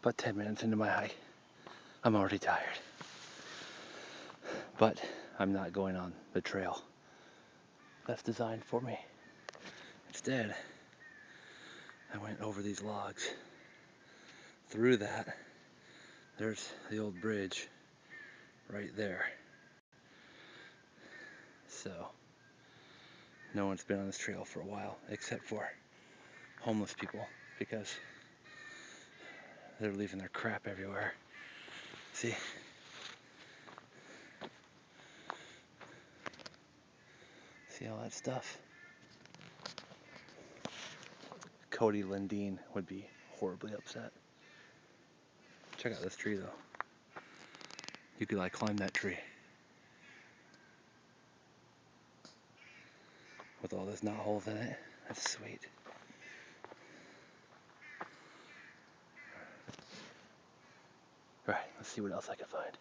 But 10 minutes into my hike, I'm already tired. But I'm not going on the trail that's designed for me. Instead, I went over these logs. Through that, there's the old bridge right there. So, no one's been on this trail for a while except for homeless people because they're leaving their crap everywhere. See? See all that stuff? Cody Lindeen would be horribly upset. Check out this tree though. You could like climb that tree. With all those knot holes in it. That's sweet. Alright, let's see what else I can find.